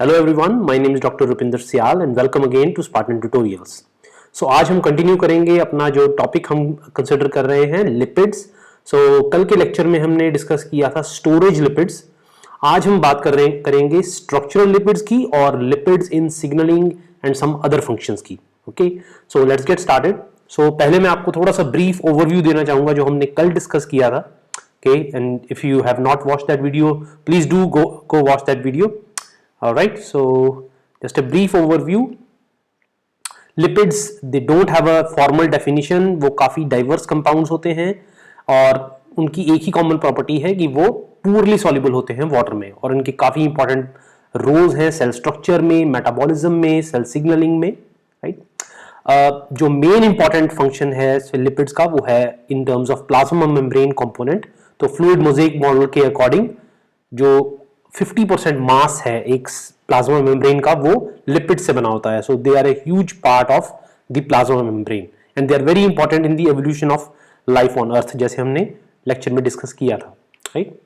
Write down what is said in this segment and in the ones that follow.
Hello everyone, my name is Dr. Rupinder Sial and welcome again to Spartan Tutorials. So आज हम continue करेंगे अपना जो topic हम कंसिडर कर रहे हैं लिपिड्स. कल के लेक्चर में हमने डिस्कस किया था स्टोरेज लिपिड्स. आज हम बात करेंगे स्ट्रक्चरल लिपिड्स की और lipids in signalling and some other functions की. Okay, so let's get started. So पहले मैं आपको थोड़ा सा ब्रीफ ओवरव्यू देना चाहूंगा जो हमने कल डिस्कस किया था. Okay, and if you have not watched that video, please do go watch that video. All right, so just a brief overview. Lipids, they don't have a formal definition. वो काफ़ी diverse compounds होते हैं और उनकी एक ही common property है कि वो poorly soluble होते हैं water में और उनके काफ़ी important roles हैं cell structure में, metabolism में, cell signaling में, right? जो main important function है lipids का वो है in terms of plasma membrane component. तो फ्लूइड मोज़ेक मॉडल के अकॉर्डिंग जो 50% मास है एक प्लाज्मा मेम्ब्रेन का वो लिपिड से बना होता है. So they are a huge part of the plasma membrane and they are very important in the evolution of life on earth, जैसे हमने लेक्चर में डिस्कस किया था. राइट,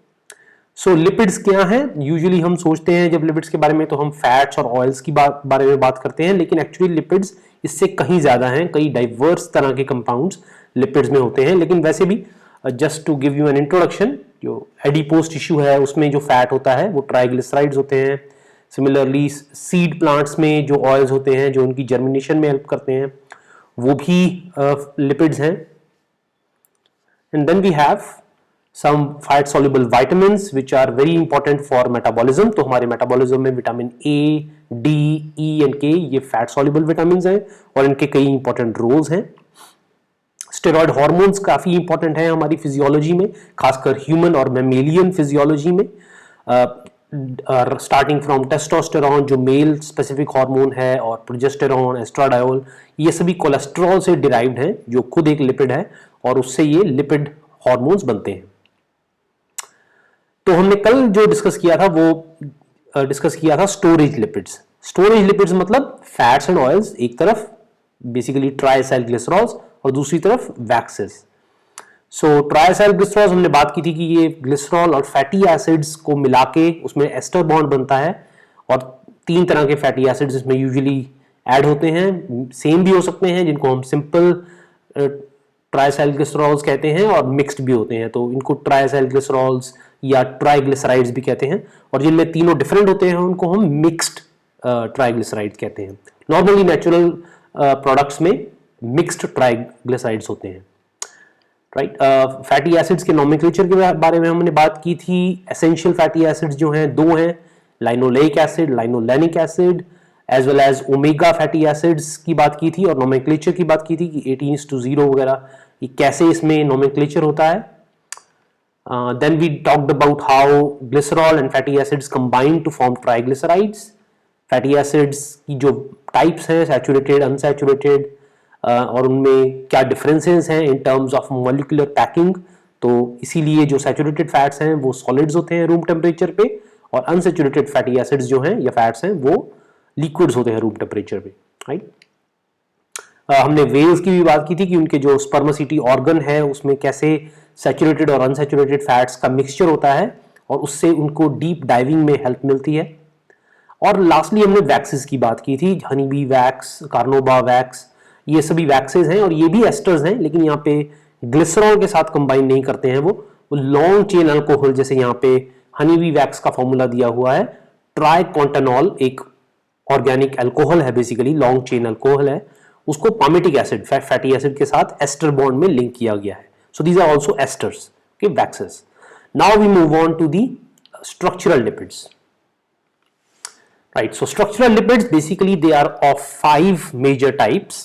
सो लिपिड्स क्या हैं? यूजुअली हम सोचते हैं जब लिपिड्स के बारे में तो हम फैट्स और ऑयल्स की बारे में बात करते हैं, लेकिन एक्चुअली लिपिड्स इससे कहीं ज़्यादा हैं. कई डाइवर्स तरह के कंपाउंड्स लिपिड्स में होते हैं. लेकिन वैसे भी just to give you an introduction, जो एडिपोज टिश्यू है उसमें जो फैट होता है वो ट्राइग्लिसराइड्स होते हैं. सिमिलरली सीड प्लांट्स में जो ऑयल्स होते हैं जो उनकी जर्मिनेशन में हेल्प करते हैं वो भी लिपिड्स हैं. And then we have some fat soluble vitamins which are very important for metabolism. तो हमारे मेटाबॉलिज्म में vitamin A, D, E and K ये फैट सॉल्युबल विटामिन्स हैं और इनके कई इंपॉर्टेंट रोल्स हैं. स्टेरॉयड हार्मोन्स काफ़ी इंपॉर्टेंट हैं हमारी फिजियोलॉजी में, खासकर ह्यूमन और मैमेलियन फिजियोलॉजी में. स्टार्टिंग फ्रॉम टेस्टोस्टेरॉन जो मेल स्पेसिफिक हार्मोन है और प्रोजेस्टेरॉन, एस्ट्राडायोल, ये सभी कोलेस्ट्रॉल से डिराइव्ड हैं जो खुद एक लिपिड है और उससे ये लिपिड हार्मोन्स बनते हैं. तो हमने कल जो डिस्कस किया था वो डिस्कस किया था स्टोरेज लिपिड्स. स्टोरेज लिपिड्स मतलब फैट्स एंड ऑयल्स एक तरफ, बेसिकली ट्राइसाइल ग्लिसरॉल्स, और दूसरी तरफ वैक्सेस. सो ट्राइसाइल ग्लिसरॉल्स हमने बात की थी कि ये ग्लिसरॉल और फैटी एसिड्स को मिला के उसमें एस्टर बॉन्ड बनता है और 3 तरह के फैटी एसिड्स इसमें यूजुअली ऐड होते हैं. सेम भी हो सकते हैं जिनको हम सिंपल ट्राइसाइल ग्लिसरॉल्स कहते हैं और मिक्स्ड भी होते हैं, तो इनको ट्राइसाइल ग्लिसरॉल्स या ट्राइग्लिसराइड्स भी कहते हैं. और जिनमें तीनों डिफरेंट होते हैं उनको हम मिक्स्ड ट्राइग्लिसराइड्स कहते हैं. नॉर्मली नेचुरल प्रोडक्ट्स में मिक्स्ड ट्राइग्लिसराइड्स होते हैं. राइट, फैटी एसिड्स के नोमेनक्लेचर के बारे में हमने बात की थी. एसेंशियल फैटी एसिड्स जो हैं 2 हैं, linoleic acid, linolenic acid, as well as omega fatty acids की बात की थी और नोमेनक्लेचर की बात की थी कि 18:0 वगैरह ये कैसे इसमें नोमेनक्लेचर होता है. Then we talked about how glycerol and fatty acids combine to form triglycerides. Fatty acids की जो टाइप्स हैं, सैचुरेटेड, अनसैचुरेटेड, और उनमें क्या डिफरेंसेस हैं in terms of molecular packing. तो इसीलिए जो सैचुरेटेड फैट्स हैं वो सॉलिड्स होते हैं रूम टेम्परेचर पे और अनसैचुरेटेड फैटी एसिड्स जो हैं या फैट्स हैं वो लिक्विड्स होते हैं रूम टेम्परेचर पे. राइट, हमने वेल्स की भी बात की थी कि उनके जो स्पर्मेसिटी ऑर्गन है उसमें कैसे सैचुरेटेड और अनसैचुरेटेड फैट्स का मिक्सचर होता है और उससे उनको डीप डाइविंग में हेल्प मिलती है. और लास्टली हमने वैक्सेस की बात की थी, honey bee wax, carnauba wax, ये सभी वैक्सेस हैं और ये भी एस्टर्स हैं, लेकिन यहाँ पे ग्लिसरॉल के साथ कंबाइन नहीं करते हैं. वो लॉन्ग चेन अल्कोहल, जैसे यहाँ पे हनी बी वैक्स का फॉर्मूला दिया हुआ है, ट्राइकोंटेनॉल एक ऑर्गेनिक अल्कोहल है, बेसिकली लॉन्ग चेन अल्कोहल है, उसको पामेटिक एसिड फैटी एसिड के साथ एस्टर बॉन्ड में लिंक किया गया है. So these are also esters, okay, waxes. Now we move on to the structural lipids. Right, so structural lipids basically they are of 5 major types.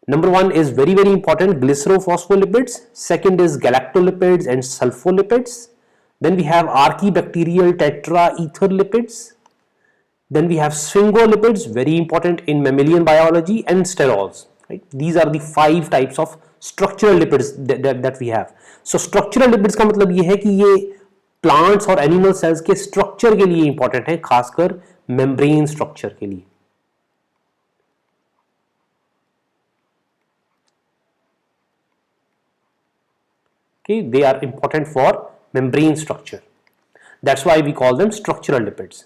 Number 1 is very important, glycerophospholipids. Second is galactolipids and sulfolipids. Then we have archibacterial tetraether lipids. Then we have sphingolipids, very important in mammalian biology, and sterols. Right? These are the 5 types of structural lipids that we have. So structural lipids का मतलब ये है कि ये plants और animal cells के structure के लिए इंपॉर्टेंट है, खासकर मेम्ब्रेन स्ट्रक्चर के लिए. Okay, they are important for membrane structure. That's why we call them structural lipids.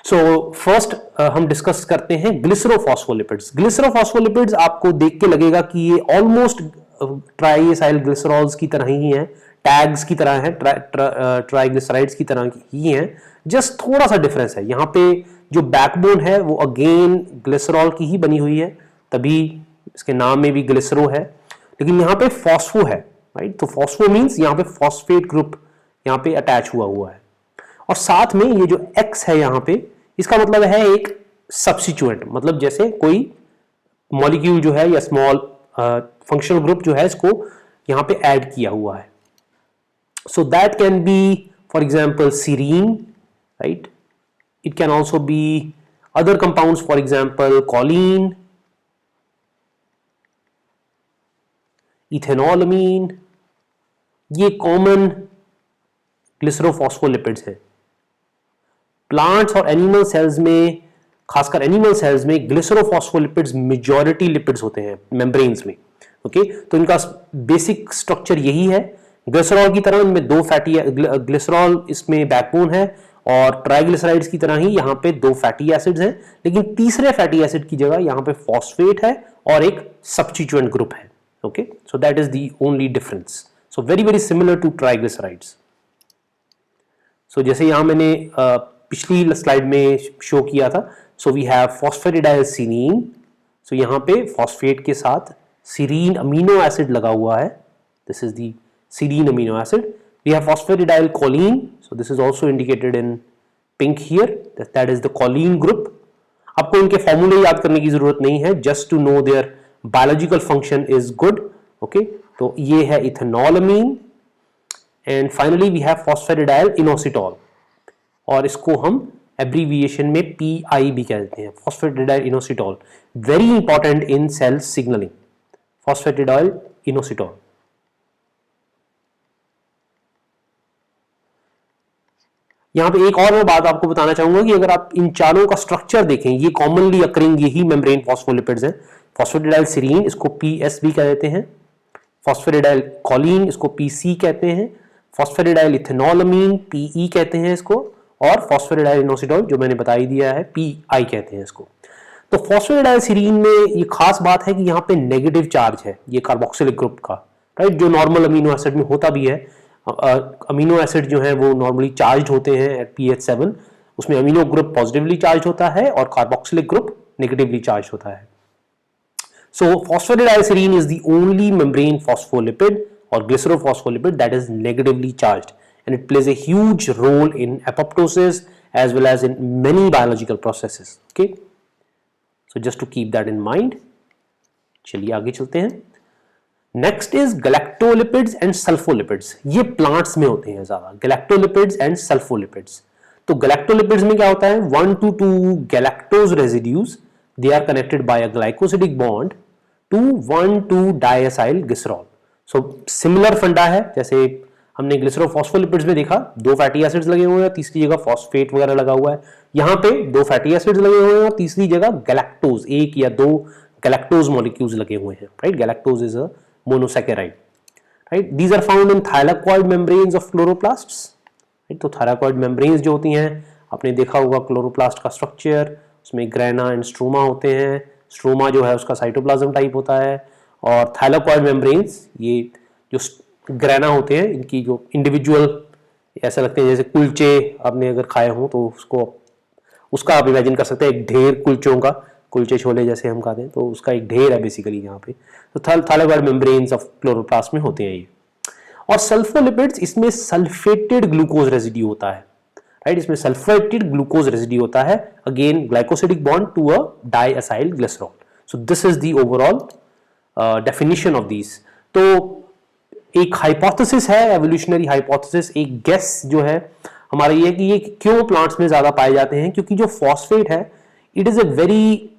So first हम डिस्कस करते हैं ग्लिसरोफॉस्फोलिपिड्स. ग्लिसरोफॉस्फोलिपिड्स आपको देख के लगेगा कि ये ऑलमोस्ट ट्राइएसाइल ग्लिसरॉल्स की तरह ही है, टैग्स की तरह है, ट्राइग्लिसराइड्स की तरह ही है, जस्ट थोड़ा सा डिफरेंस है. यहाँ पे जो बैकबोन है वो अगेन ग्लिसरॉल की ही बनी हुई है, तभी इसके नाम में भी ग्लिसरो है, लेकिन यहाँ पे फॉस्फो है, राइट. तो फॉस्फो मीन्स यहाँ पे फॉस्फेट ग्रुप यहाँ पे अटैच हुआ है, और साथ में ये जो X है यहाँ पे, इसका मतलब है एक सब्स्टिट्यूएंट, मतलब जैसे कोई मॉलिक्यूल जो है या स्मॉल फंक्शनल ग्रुप जो है इसको यहाँ पे ऐड किया हुआ है. So that can be for example serine, right. It can also be other compounds, for example choline, ethanolamine. ये कॉमन ग्लिसरोफॉस्फोलिपिड्स हैं. प्लांट्स और एनिमल सेल्स में, खासकर एनिमल सेल्स में, ग्लिसरोफॉस्फोलिपिड्स मेजॉरिटी लिपिड्स होते हैं मेम्ब्रेन्स में. ओके, तो इनका बेसिक स्ट्रक्चर यही है. ग्लिसरॉल की तरह इनमें दो फैटी, ग्लिसरॉल इसमें बैकबोन है, और ट्राइग्लिसराइड्स की तरह ही यहाँ पे दो फैटी एसिड्स हैं, लेकिन तीसरे फैटी एसिड की जगह यहाँ पे फॉस्फेट है और एक सब्स्टिट्यूएंट ग्रुप है. Okay, so that is the only difference. So very very similar to triglycerides. So जैसे यहां मैंने पिछली स्लाइड में शो किया था, so we have phosphatidyl serine. So यहां पे फॉस्फेट के साथ सीरीन अमीनो एसिड लगा हुआ है. This is the serine amino acid. We have phosphatidyl choline. So this is also indicated in pink here, that is the choline group. आपको इनके फॉर्मूले याद करने की जरूरत नहीं है, just to know their biological function is good. Okay, तो ये है ethanolamine. And finally we have phosphatidyl inositol, और इसको हम एब्रीविएशन में PI भी कहते हैं, phosphatidyl inositol. Very important in cell signalling, phosphatidyl inositol. यहां पे एक और मैं बात आपको बताना चाहूंगा कि अगर आप इन चारों का स्ट्रक्चर देखें, ये कॉमनली अकरिंग यही मेम्ब्रेन फॉस्फोलिपिड्स हैं. फॉस्फेटिडाइल सीरीन, इसको PS भी कह देते हैं. फॉस्फेटिडाइल कोलीन, इसको PC कहते हैं. फॉस्फेटिडाइल इथेनॉलमीन, PE कहते हैं इसको. और फॉस्फेटिडाइल इनोसिटॉल जो मैंने बता ही दिया है, PI कहते हैं इसको. तो फॉस्फेटिडाइल सीरीन में ये खास बात है कि यहाँ पे नेगेटिव चार्ज है ये कार्बोक्सिलिक ग्रुप का, राइट, जो नॉर्मल अमीनो एसिड में होता भी है. अमीनो एसिड जो है वो नॉर्मली चार्ज होते हैं एट pH 7, उसमें अमीनो ग्रुप पॉजिटिवली चार्ज होता है और कार्बोक्सिलिक ग्रुप नेगेटिवली चार्ज होता है. So phosphatidylserine is the only membrane phospholipid or glycerophospholipid that is negatively charged, and it plays a huge role in apoptosis as well as in many biological processes. Okay, so just to keep that in mind. चलिए आगे चलते हैं. Next is galactolipids and sulfolipids. ये plants में होते हैं ज्यादा, galactolipids and sulfolipids. तो galactolipids में क्या होता है, 1 to 2 galactose residues, they are connected by a glycosidic bond to 1,2-diacyl glycerol. So similar फंडा है जैसे हमने ग्लिसरोफॉस्फोलिपिड्स में देखा, दो फैटी एसिड्स लगे हुए हैं, तीसरी जगह फॉस्फेट वगैरह लगा हुआ है. यहाँ पे दो फैटी एसिड्स लगे हुए हैं और तीसरी जगह गैलेक्टोज, एक या दो गैलेक्टोज मॉलिक्यूल्स लगे हुए हैं, right. Galactose is a monosaccharide, right. These are found in thylakoid membranes of chloroplasts, right. तो थाइलाकॉइड मेम्ब्रेन्स जो होती हैं, आपने देखा होगा क्लोरोप्लास्ट का स्ट्रक्चर, उसमें ग्रेना एंड स्ट्रोमा होते हैं. स्ट्रोमा जो है उसका साइटोप्लाज्म टाइप होता है, और थाइलाकॉइड मेम्ब्रेन्स, ये जो ग्रेना होते हैं, इनकी जो इंडिविजुअल ऐसा लगते हैं जैसे कुलचे आपने अगर खाए हो तो उसका आप इमेजिन कर सकते हैं, एक ढेर कुलचों का, कुलचे छोले जैसे हम खाते हैं तो उसका एक ढेर है बेसिकली यहाँ पे. तो थाइलाकॉइड मेम्ब्रेन्स ऑफ क्लोरोप्लास्ट में होते हैं ये. और सल्फोलिपिड्स, इसमें सल्फेटेड ग्लूकोज रेसिड्यू होता है, राइट. इसमें सल्फेटेड ग्लूकोज रेसिड्यू होता है, again glycosidic bond to a diacyl glycerol. So this is the overall definition of these. तो एक हाइपोथेसिस है, एवोल्यूशनरी हाइपोथेसिस, एक गेस जो है हमारा ये कि ये क्यों प्लांट्स में ज्यादा पाए जाते हैं, क्योंकि जो फॉस्फेट है, it is a very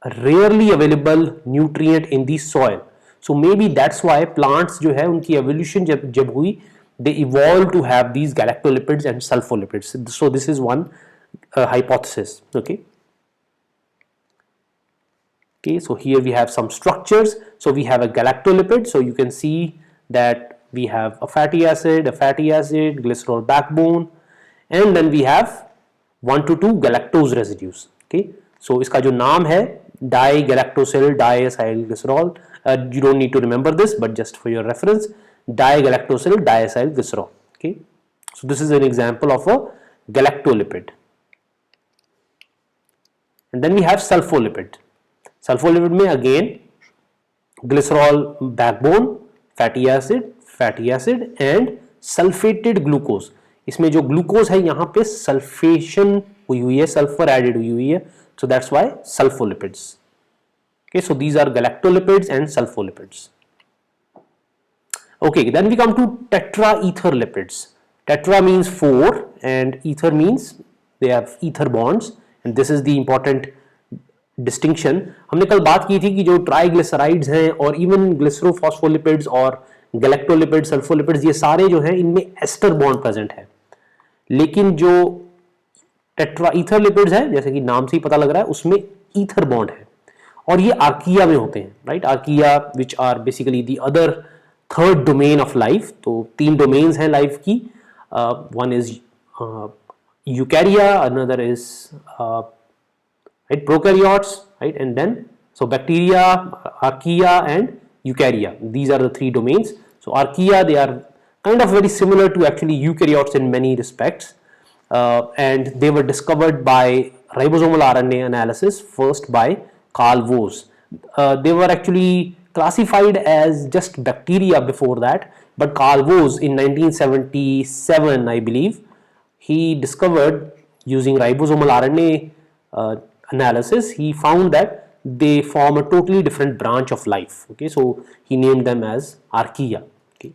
rarely available nutrient in the soil. So may be that's why plants जो है उनकी एवोल्यूशन जब हुई, they evolved to have these galactolipids and sulfolipids. So this is one hypothesis. Okay, so here we have some structures. So we have a galactolipid, so you can see that we have a fatty acid, glycerol backbone, and then we have 1 to 2 galactose residues. Okay, so इसका जो नाम है digalactosyl diacylglycerol, you don't need to remember this, but just for your reference, digalactosyl diacylglycerol. Okay, so this is an example of a galactolipid. And then we have sulfolipid. Sulfolipid में again glycerol backbone, fatty acid and sulfated glucose. इसमें जो glucose है यहाँ पे sulphation हुई है, sulphur added हुई है, so that's why sulfolipids. Okay, so these are galactolipids and sulfolipids. Okay, then we come to tetraether lipids. Tetra means 4 and ether means they have ether bonds, and this is the important distinction. हमने कल बात की थी कि जो triglycerides हैं और even ग्लिसरोफॉस्फोलिपिड्स और गैलेक्टोलिपिड्स, सल्फोलिपिड्स, ये सारे जो हैं इनमें एस्टर बॉन्ड प्रेजेंट है, लेकिन जो टेट्राईथर लिपिड्स है जैसे कि नाम से ही पता लग रहा है उसमें ईथर बॉन्ड है और ये आर्किया में होते हैं, right? Archaea which are basically the other third domain of life. तो 3 डोमेन्स हैं लाइफ की. One is eukarya, another is prokaryotes, right? And then so bacteria, archaea and eukarya, these are the 3 domains. So archaea, they are kind of very similar to actually eukaryotes in many respects, and they were discovered by ribosomal RNA analysis first by Carl Woese. They were actually classified as just bacteria before that, but Carl Woese in 1977, I believe, he discovered using ribosomal RNA analysis, he found that they form a totally different branch of life. Okay, so he named them as archaea. Okay,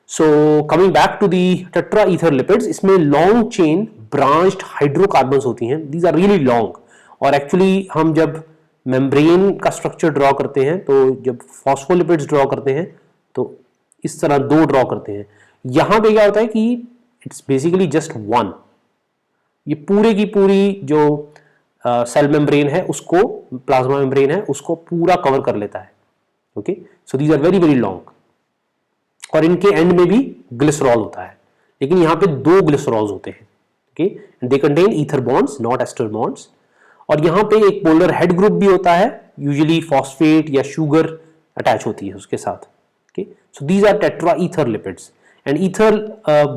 so coming back to the tetraether lipids, इसमें long chain branched hydrocarbons होती हैं. These are really long और actually हम जब membrane का structure draw करते हैं तो जब phospholipids draw करते हैं तो इस तरह 2 draw करते हैं. यहाँ पे क्या होता है कि it's basically just one. ये पूरे की पूरी जो सेल मेम्ब्रेन है उसको, प्लाज्मा मेम्ब्रेन है उसको पूरा कवर कर लेता है. Okay, so these are very very long और इनके एंड में भी ग्लिसरॉल होता है, लेकिन यहाँ पे 2 ग्लिसरॉल्स होते हैं. Okay, they contain ether bonds not ester bonds. और यहाँ पे एक पोलर हेड ग्रुप भी होता है, यूजुअली फॉस्फेट या शुगर अटैच होती है उसके साथ. Okay, so these are tetraether lipids and ether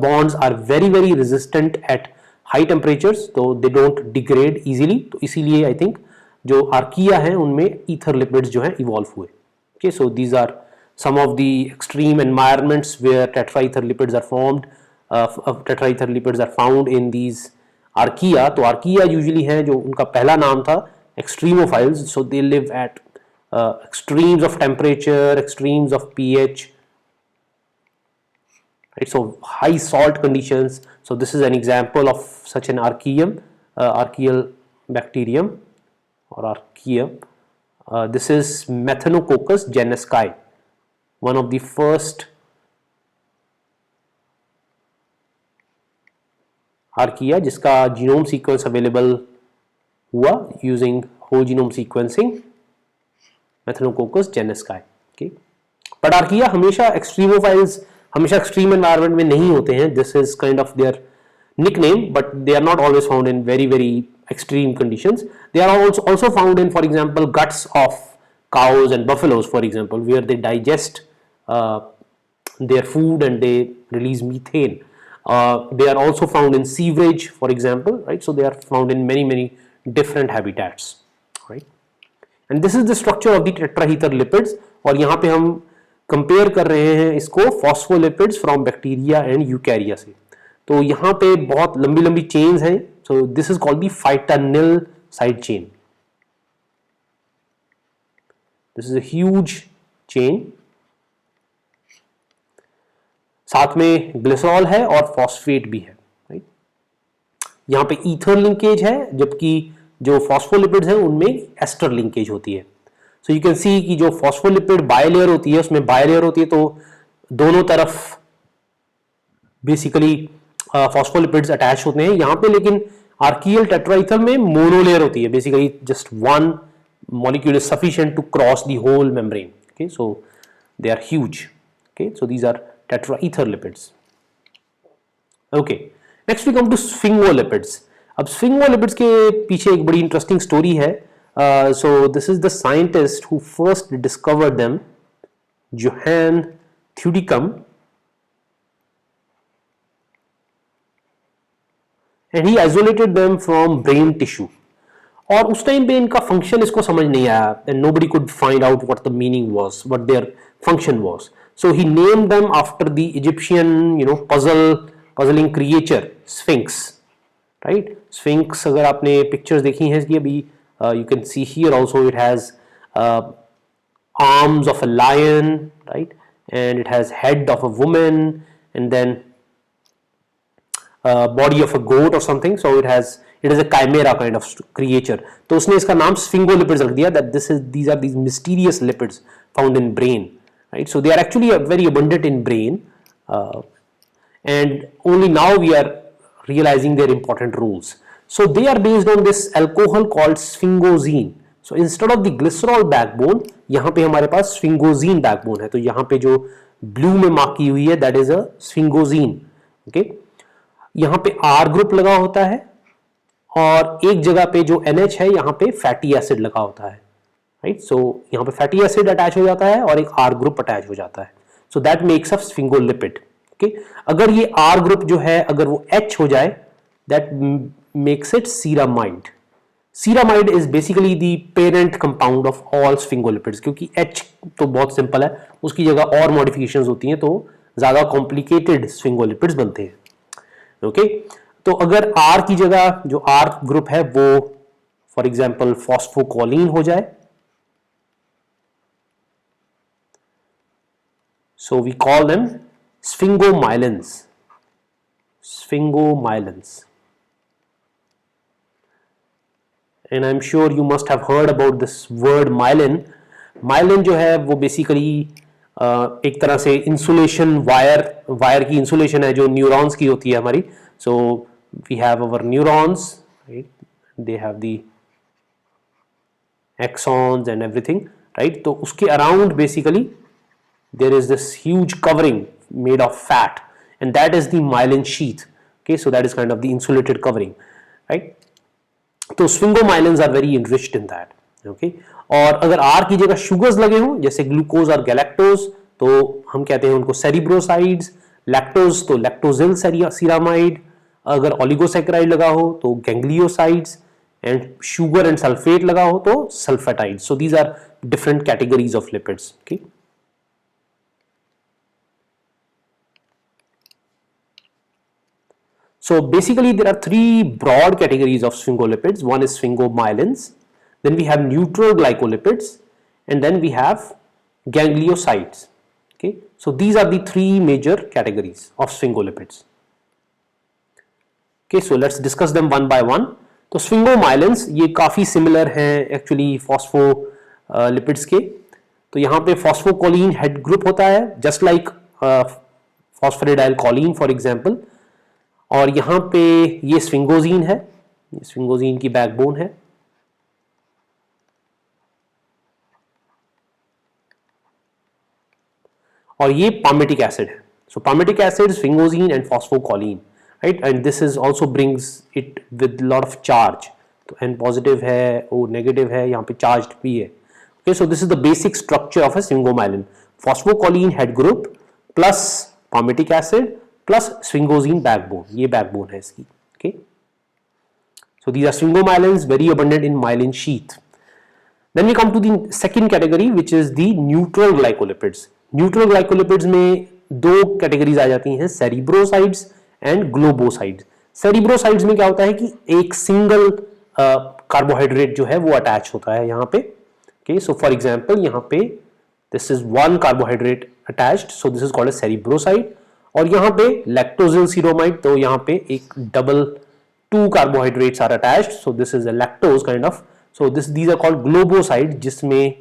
bonds are very very resistant at high temperatures, तो दे डोंट डिग्रेड इजीली. तो इसीलिए आई थिंक जो आर्किया है उनमें ईथर लिपिड्स जो है इवॉल्व हुए. Okay, so these are some of the extreme environments where tetraether lipids are formed. Tetraether lipids are found in these archaea. तो archaea usually हैं जो उनका पहला नाम था extremophiles, so they live at extremes of temperature, extremes of pH, right? So high salt conditions. So this is an example of such an archaeum, archaeal bacterium or archaeum. This is Methanococcus gennesci, one of the first archaea जिसका genome sequence available हुआ using whole genome sequencing, Methanococcus gennesci. Okay, but archaea हमेशा extremophiles, हमेशा extreme environment में नहीं होते हैं. This is kind of their nickname, but they are not always found in very very extreme conditions. They are also found in, for example, guts of cows and buffaloes, for example, where they digest their food and they release methane. They are also found in sewage, for example, right? So they are found in many different habitats, right? And this is the structure of the tetraether lipids. और यहाँ पे हम compare कर रहे हैं इसको phospholipids from bacteria and eukarya से. तो यहाँ पे बहुत लंबी लंबी चेन्स हैं. So this is called the phytanyl side chain. This is a huge chain. साथ में ग्लिसरॉल है और फॉस्फेट भी है, राइट? यहाँ पे ईथर लिंकेज है, जबकि जो फॉस्फोलिपिड्स हैं उनमें एस्टर लिंकेज होती है. सो यू कैन सी कि जो फॉस्फोलिपिड बायलेयर होती है उसमें बायलेयर होती है, तो दोनों तरफ बेसिकली फॉस्फोलिपिड्स अटैच होते हैं. यहाँ पे लेकिन आर्कियल टेट्राईथर में मोनोलेयर होती है, basically just one molecule is sufficient to cross the whole membrane. Okay, so they are huge. Okay, so these are tetraether lipids. Okay, next we come to sphingolipids. अब sphingolipids के पीछे एक बड़ी interesting story है. So this is the scientist who first discovered them, Johann Thudicum, and he isolated them from brain tissue. और उस time पे इनका फंक्शन इसको समझ नहीं आया, and nobody could find out what the meaning was, what their function was. So he named them after the Egyptian, puzzling creature Sphinx, right? Sphinx, अगर आपने pictures देखी हैं इसकी अभी, you can see here also it has arms of a lion, right? And it has head of a woman, and then body of a goat or something. So it is a chimera kind of creature. तो उसने इसका नाम sphingolipids रख दिया, that these are these mysterious lipids found in brain, right? So they are actually very abundant in brain, and only now we are realizing their important roles. So they are based on this alcohol called sphingosine. So instead of the glycerol backbone, यहाँ पे हमारे पास sphingosine backbone है. तो यहाँ पे जो blue में mark की हुई है, that is a sphingosine. Okay? यहाँ पे R ग्रुप लगा होता है, और एक जगह पे जो NH है यहाँ पे फैटी एसिड लगा होता है, राइट? सो यहाँ पे फैटी एसिड अटैच हो जाता है और एक R ग्रुप अटैच हो जाता है. So that makes a sphingolipid. Okay, अगर ये R ग्रुप जो है अगर वो H हो जाए, that makes it ceramide. Ceramide is basically the parent compound of all sphingolipids, क्योंकि H तो बहुत सिंपल है, उसकी जगह और मॉडिफिकेशंस होती हैं तो ज्यादा कॉम्प्लिकेटेड स्फिंगोलिपिड्स बनते हैं. ओके, तो अगर R की जगह जो R ग्रुप है वो फॉर एग्जांपल फॉस्फोकोलिन हो जाए, so we call them sphingomyelins. And I'm sure you must have heard about this word myelin. Myelin जो है वो बेसिकली एक तरह से इंसुलेशन वायर की इंसुलेशन है जो न्यूरॉन्स की होती है हमारी. So we have our neurons, right? They have the axons and everything, right? तो उसके around basically there is this huge covering made of fat, and that is the myelin sheath. Okay, so that is kind of the insulated covering, right? तो sphingomyelins are very enriched in that. Okay, और अगर R की जगह sugars लगे हों जैसे glucose और galactose, तो हम कहते हैं उनको सेरिब्रोसाइड्स. लैक्टोज तो लैक्टोजिल सीरामाइड. अगर ओलिगोसैकेराइड लगा हो तो gangliosides, and sugar and sulphate लगा हो तो sulphatide. So these are different categories of lipids. Okay, so basically there are three broad categories of sphingolipids. One is sphingomyelins, then we have neutral glycolipids, and then we have gangliosides. Okay, so these are the three major categories of sphingolipids. Okay, so let's discuss them one by one. तो sphingomyelins ये काफी similar हैं actually phospholipids के. तो यहाँ पे फॉस्फोकोलिन head group होता है, just like phosphatidyl choline for example. और यहाँ पे ये स्फिंगोजीन है, ये स्फिंगोजीन की बैकबोन है. और ये पामेटिक एसिड है. So palmitic acid, sphingosine and phosphocholine, right? And this is also brings it with lot of charge. तो N पॉजिटिव है, O नेगेटिव है, यहाँ पे चार्ज्ड भी है. Okay, so this is the basic structure of a sphingomyelin. Phosphocholine head group plus palmitic acid plus sphingosine backbone. ये backbone है इसकी. Okay, so these are sphingomyelins, very abundant in myelin sheath. Then we come to the second category, which is the neutral glycolipids. Neutral glycolipids में दो categories आ जाती हैं, cerebrosides and globosides. Cerebrosides में क्या होता है कि एक single carbohydrate जो है वो attach होता है यहाँ पे. Okay, so for example यहाँ पे this is one carbohydrate attached, so this is called a cerebroside. और यहाँ पे लैक्टोजिल सीरोमाइड, तो यहाँ पे एक double 2 carbohydrates are attached, so this is a lactose kind of. So these are called globoside, जिसमें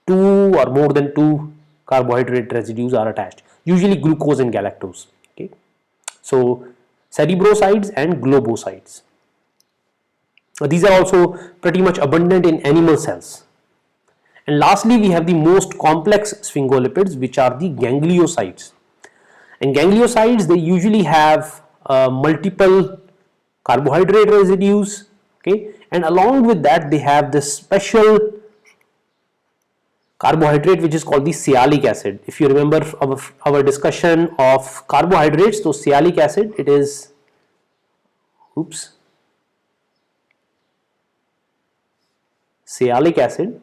2 और more than 2 carbohydrate residues are attached, usually glucose and galactose. Okay, so cerebrosides and globosides, these are also pretty much abundant in animal cells. And lastly we have the most complex sphingolipids, which are the gangliosides. And gangliosides, they usually have multiple carbohydrate residues, okay, and along with that they have this special carbohydrate which is called the sialic acid. If you remember our discussion of carbohydrates, so sialic acid, it is, sialic acid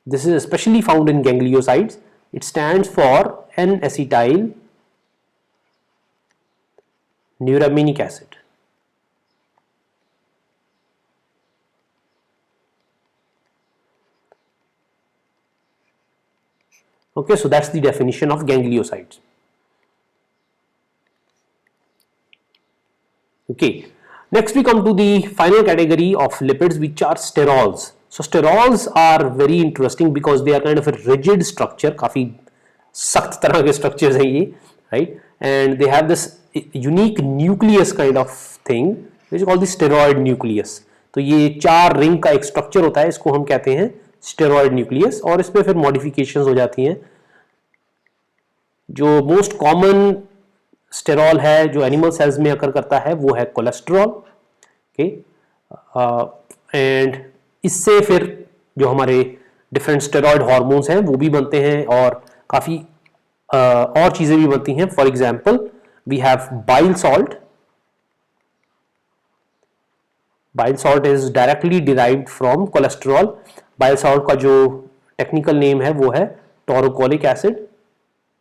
this is especially found in gangliosides. It stands for N-acetyl neuraminic acid. Okay, so that's the definition of gangliosides. Okay, next we come to the final category of lipids, which are sterols. So sterols are very interesting because they are kind of a rigid structure, काफी सख्त तरह के structures हैं ये, right? And they have this unique nucleus kind of thing, which is called the steroid nucleus. तो ये 4 ring का एक स्ट्रक्चर होता है, इसको हम कहते हैं स्टेरॉयड न्यूक्लियस, और इसमें फिर मॉडिफिकेशंस हो जाती हैं. जो मोस्ट कॉमन स्टेरॉल है जो एनिमल सेल्स में अकर करता है वो है कोलेस्ट्रॉल. ओके, एंड इससे फिर जो हमारे डिफरेंट स्टेरॉयड हार्मोन्स हैं वो भी बनते हैं और काफ़ी और चीज़ें भी बनती हैं. For example we have bile salt. Bile salt is directly derived from cholesterol. Bile salt का जो टेक्निकल नेम है वो है taurocholic acid.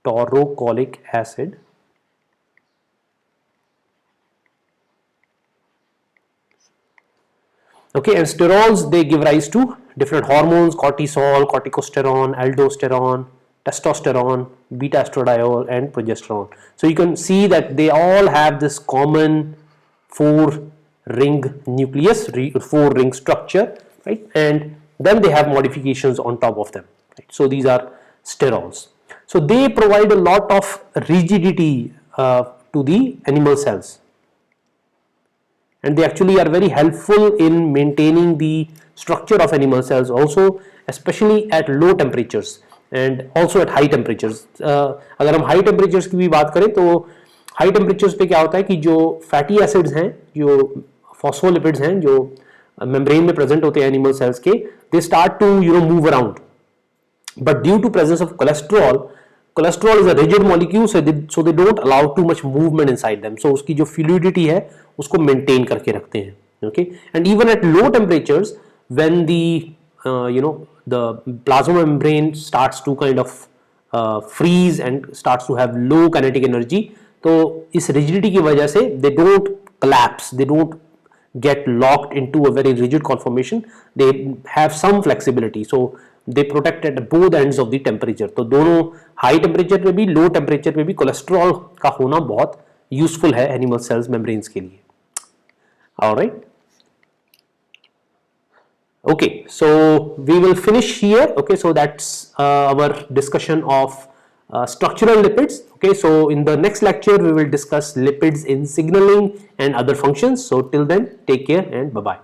Taurocholic acid. Okay, and sterols, they give rise to different hormones: cortisol, corticosterone, aldosterone, testosterone, beta estradiol, and progesterone. So you can see that they all have this common 4-ring nucleus, 4-ring structure, right? And then they have modifications on top of them, right? So these are sterols. So they provide a lot of rigidity to the animal cells, and they actually are very helpful in maintaining the structure of animal cells also, especially at low temperatures and also at high temperatures. अगर हम high temperatures की भी बात करें तो high temperatures पे क्या होता है कि जो fatty acids हैं, जो phospholipids हैं, जो membrane में present होते हैं animal cells के, they start to move around. But due to presence of cholesterol is a rigid molecule, so they don't allow too much movement inside them. So उसकी जो fluidity है उसको maintain करके रखते हैं. Okay, and even at low temperatures, when the the plasma membrane starts to kind of freeze and starts to have low kinetic energy, तो इस rigidity की वजह से they don't collapse, they don't get locked into a very rigid conformation. They have some flexibility, so they protect at both ends of the temperature. तो दोनों high temperature पे भी low temperature पे भी कोलेस्ट्रॉल का होना बहुत useful है animal cells membranes के लिए. All right. Okay, so we will finish here. Okay, so that's our discussion of structural lipids. Okay, so in the next lecture we will discuss lipids in signaling and other functions. So till then, take care and bye bye.